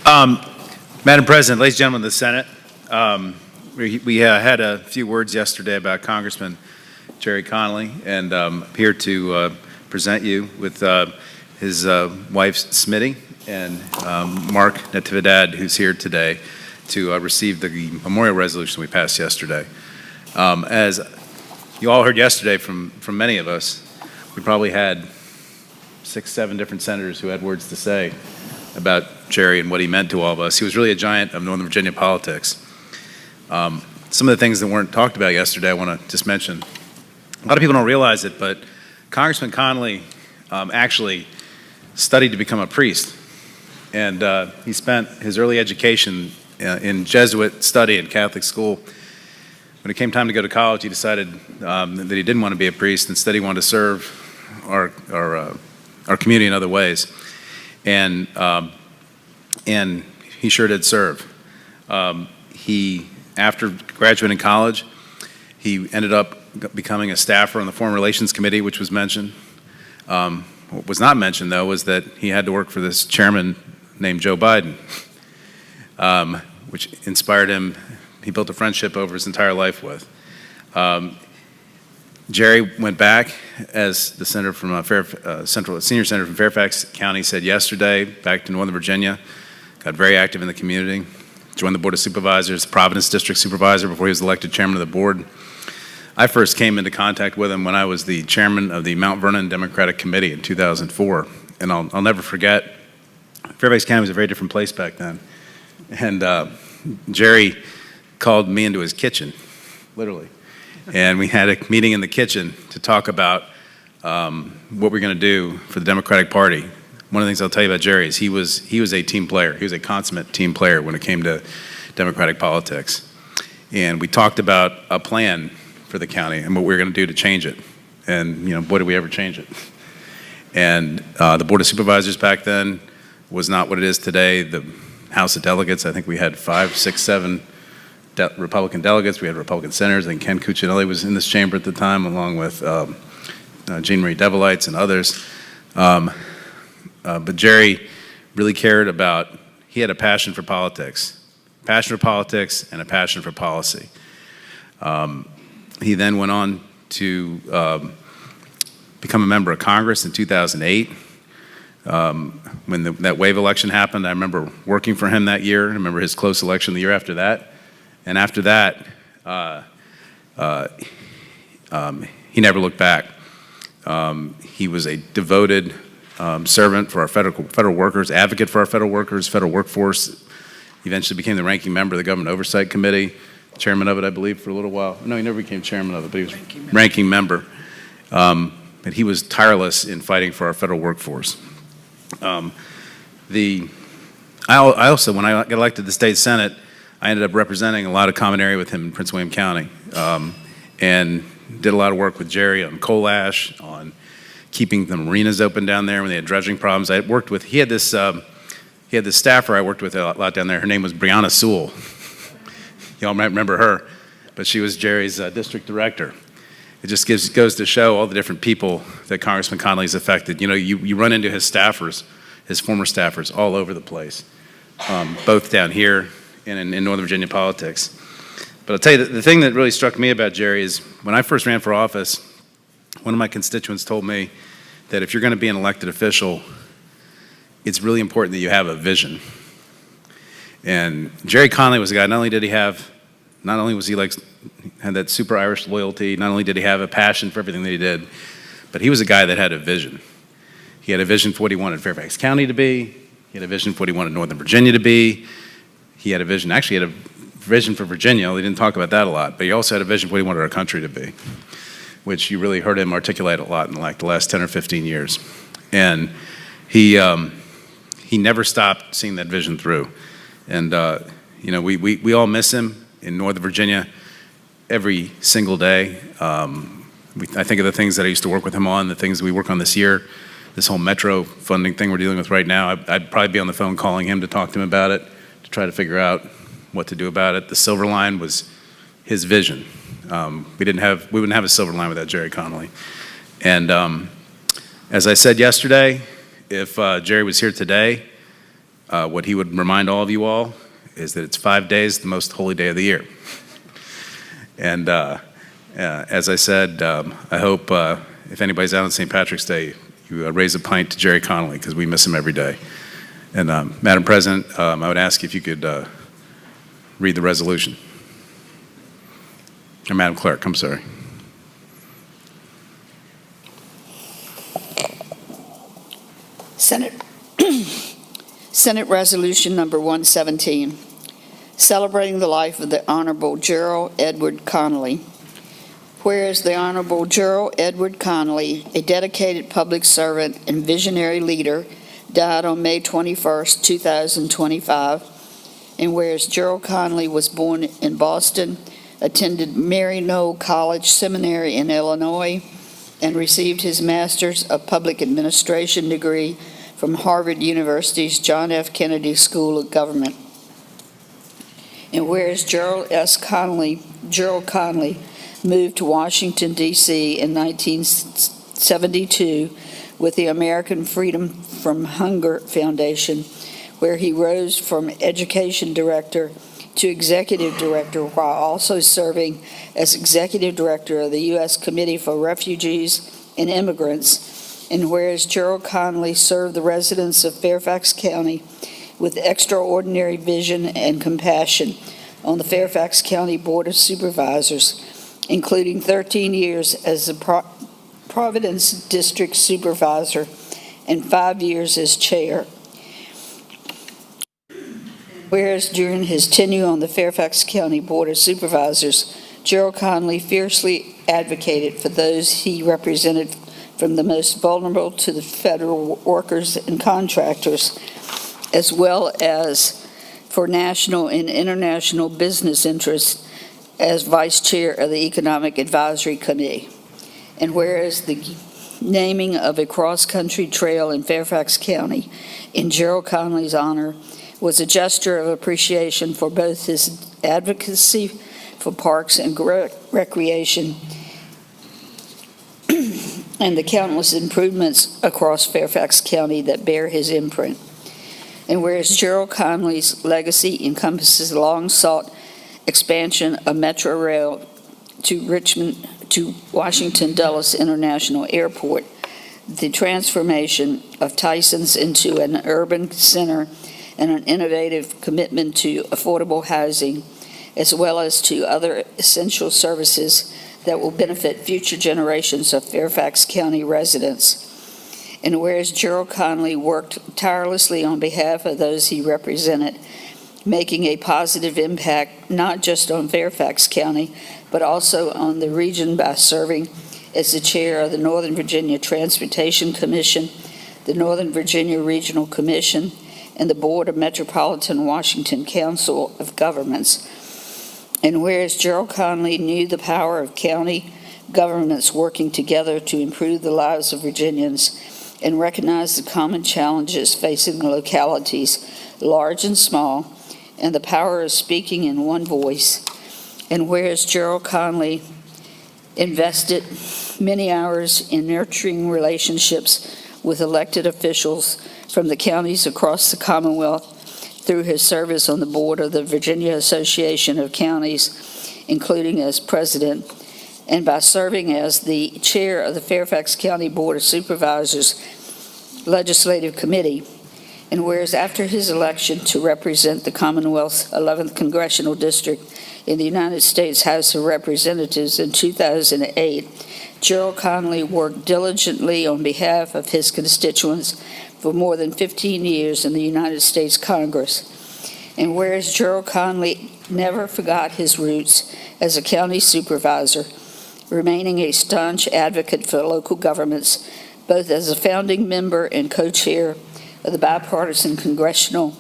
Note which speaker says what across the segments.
Speaker 1: Madam President, ladies and gentlemen of the Senate, we had a few words yesterday about Congressman Gerry Connolly, and I'm here to present you with his wife, Smitty, and Mark Natividad, who's here today to receive the memorial resolution we passed yesterday. As you all heard yesterday from many of us, we probably had 6, 7 different senators who had words to say about Gerry and what he meant to all of us. He was really a giant of Northern Virginia politics. Some of the things that weren't talked about yesterday I want to just mention. A lot of people don't realize it, but Congressman Connolly actually studied to become a priest. And he spent his early education in Jesuit study in Catholic school. When it came time to go to college, he decided that he didn't want to be a priest. Instead, he wanted to serve our community in other ways. And he sure did serve. After graduating college, he ended up becoming a staffer on the Foreign Relations Committee, which was mentioned. What was not mentioned, though, was that he had to work for this chairman named Joe Biden, which inspired him. He built a friendship over his entire life with. Gerry went back, as the senator from senior senator from Fairfax County said yesterday, back to Northern Virginia, got very active in the community, joined the Board of Supervisors, Providence District Supervisor before he was elected chairman of the board. I first came into contact with him when I was the chairman of the Mount Vernon Democratic Committee in 2004. And I'll never forget, Fairfax County was a very different place back then. And Gerry called me into his kitchen, literally. And we had a meeting in the kitchen to talk about what we're going to do for the Democratic Party. One of the things I'll tell you about Gerry is he was a team player. He was a consummate team player when it came to Democratic politics. And we talked about a plan for the county and what we were going to do to change it. And, boy, did we ever change it. And the Board of Supervisors back then was not what it is today. The House of Delegates, I think we had 5, 6, 7 Republican delegates. We had Republican senators. I think Ken Cuccinelli was in this chamber at the time, along with Jean Marie Devilites and others. But Gerry really cared about, he had a passion for politics and a passion for policy. He then went on to become a member of Congress in 2008. When that wave election happened, I remember working for him that year. I remember his close election the year after that. And after that, he never looked back. He was a devoted servant for our federal workers, advocate for our federal workers, federal workforce. He eventually became the ranking member of the Government Oversight Committee, chairman of it, I believe, for a little while. No, he never became chairman of it, but he was ranking member. But he was tireless in fighting for our federal workforce. I also, when I got elected to the state senate, I ended up representing a lot of common area with him in Prince William County, and did a lot of work with Gerry on coal ash, on keeping the marinas open down there when they had dredging problems. I worked with, he had this staffer I worked with a lot down there. Her name was Brianna Sewell. Y'all might remember her, but she was Gerry's district director. It just goes to show all the different people that Congressman Connolly's affected. You run into his staffers, his former staffers, all over the place, both down here and in Northern Virginia politics. But I'll tell you, the thing that really struck me about Gerry is when I first ran for office, one of my constituents told me that if you're going to be an elected official, it's really important that you have a vision. And Gerry Connolly was a guy, not only was he had that super Irish loyalty, not only did he have a passion for everything that he did, but he was a guy that had a vision. He had a vision for what he wanted Fairfax County to be. He had a vision for what he wanted Northern Virginia to be. He had a vision, actually he had a vision for Virginia. He didn't talk about that a lot, but he also had a vision for what he wanted our country to be, which you really heard him articulate a lot in the last 10 or 15 years. And he never stopped seeing that vision through. And we all miss him in Northern Virginia every single day. I think of the things that I used to work with him on, the things that we work on this year, this whole metro funding thing we're dealing with right now. I'd probably be on the phone calling him to talk to him about it, to try to figure out what to do about it. The Silver Line was his vision. We wouldn't have a Silver Line without Gerry Connolly. And as I said yesterday, if Gerry was here today, what he would remind all of you all is that it's 5 days, the most holy day of the year. And as I said, I hope if anybody's out on St. Patrick's Day, you raise a pint to Gerry Connolly, because we miss him every day. And Madam President, I would ask if you could read the resolution. Or Madam Clerk, I'm sorry.
Speaker 2: Senate Resolution Number 117, celebrating the life of the Honorable Gerald Edward Connolly. Whereas the Honorable Gerald Edward Connolly, a dedicated public servant and visionary leader, died on May 21st, 2025, and whereas Gerald Connolly was born in Boston, attended Mary Noel College Seminary in Illinois, and received his Master's of Public Administration degree from Harvard University's John F. Kennedy School of Government. And whereas Gerald Connolly moved to Washington, D.C. in 1972 with the American Freedom from Hunger Foundation, where he rose from education director to executive director while also serving as executive director of the U.S. Committee for Refugees and Immigrants. And whereas Gerald Connolly served the residents of Fairfax County with extraordinary vision and compassion on the Fairfax County Board of Supervisors, including 13 years as the Providence District Supervisor and 5 years as chair. Whereas during his tenure on the Fairfax County Board of Supervisors, Gerald Connolly fiercely advocated for those he represented, from the most vulnerable to the federal workers and contractors, as well as for national and international business interests as vice chair of the Economic Advisory Committee. And whereas the naming of a cross-country trail in Fairfax County in Gerald Connolly's honor was a gesture of appreciation for both his advocacy for parks and recreation and the countless improvements across Fairfax County that bear his imprint. And whereas Gerald Connolly's legacy encompasses long-sought expansion of Metro Rail to Washington Dulles International Airport, the transformation of Tyson's into an urban center, and an innovative commitment to affordable housing, as well as to other essential services that will benefit future generations of Fairfax County residents. And whereas Gerald Connolly worked tirelessly on behalf of those he represented, making a positive impact not just on Fairfax County, but also on the region by serving as the chair of the Northern Virginia Transportation Commission, the Northern Virginia Regional Commission, and the Board of Metropolitan Washington Council of Governments. And whereas Gerald Connolly knew the power of county governments working together to improve the lives of Virginians and recognized the common challenges facing the localities, large and small, and the power of speaking in one voice. And whereas Gerald Connolly invested many hours in nurturing relationships with elected officials from the counties across the Commonwealth through his service on the board of the Virginia Association of Counties, including as president, and by serving as the chair of the Fairfax County Board of Supervisors Legislative Committee. And whereas after his election to represent the Commonwealth's 11th Congressional District in the United States House of Representatives in 2008, Gerald Connolly worked diligently on behalf of his constituents for more than 15 years in the United States Congress. And whereas Gerald Connolly never forgot his roots as a county supervisor, remaining a staunch advocate for local governments, both as a founding member and co-chair of the bipartisan Congressional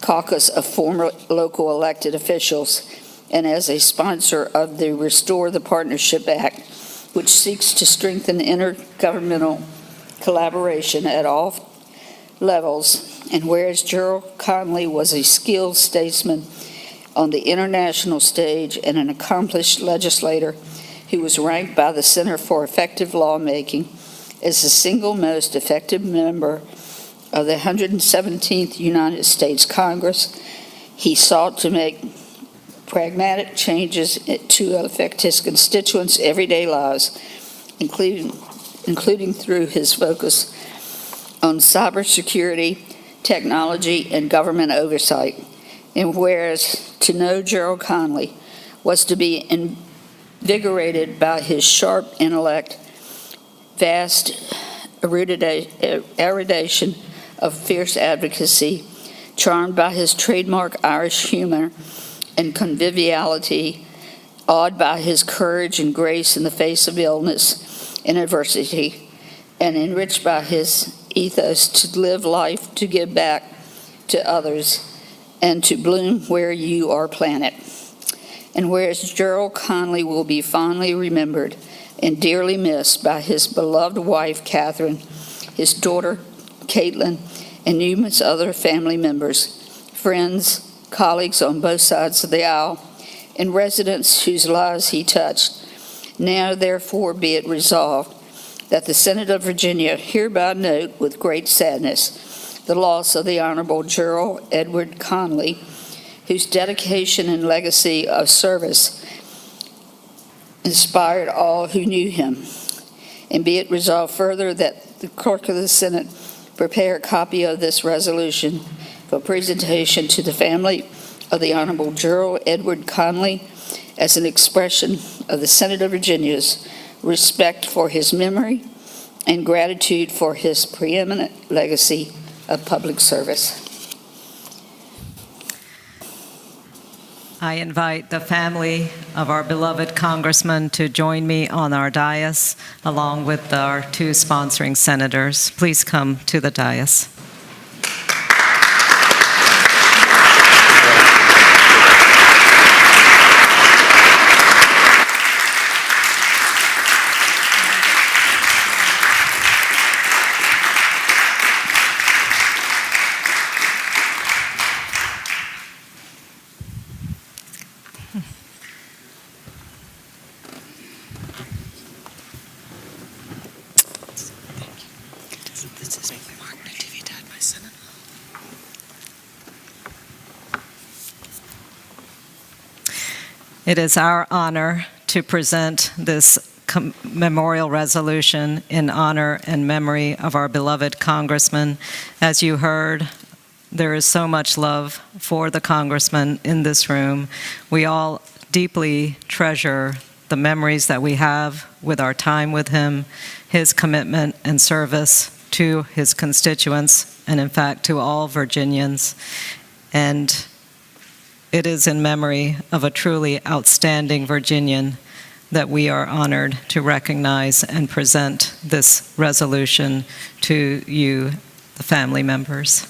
Speaker 2: Caucus of former local elected officials, and as a sponsor of the Restore the Partnership Act, which seeks to strengthen intergovernmental collaboration at all levels. And whereas Gerald Connolly was a skilled statesman on the international stage and an accomplished legislator who was ranked by the Center for Effective Lawmaking as the single most effective member of the 117th United States Congress. He sought to make pragmatic changes to affect his constituents' everyday lives, including through his focus on cybersecurity, technology, and government oversight. And whereas to know Gerald Connolly was to be invigorated by his sharp intellect, vast erudition of fierce advocacy, charmed by his trademark Irish humor and conviviality, awed by his courage and grace in the face of illness and adversity, and enriched by his ethos to live life, to give back to others, and to bloom where you are planted. And whereas Gerald Connolly will be fondly remembered and dearly missed by his beloved wife, Catherine, his daughter, Caitlin, and numerous other family members, friends, colleagues on both sides of the aisle, and residents whose lives he touched, now therefore be it resolved that the Senate of Virginia hereby note with great sadness the loss of the Honorable Gerald Edward Connolly, whose dedication and legacy of service inspired all who knew him. And be it resolved further that the Clerk of the Senate prepare a copy of this resolution for presentation to the family of the Honorable Gerald Edward Connolly as an expression of the Senate of Virginia's respect for his memory and gratitude for his preeminent legacy of public service.
Speaker 3: I invite the family of our beloved Congressman to join me on our dais, along with our two sponsoring senators. Please come to the dais. It is our honor to present this memorial resolution in honor and memory of our beloved Congressman. As you heard, there is so much love for the Congressman in this room. We all deeply treasure the memories that we have with our time with him, his commitment and service to his constituents, and in fact to all Virginians. And it is in memory of a truly outstanding Virginian that we are honored to recognize and present this resolution to you, the family members.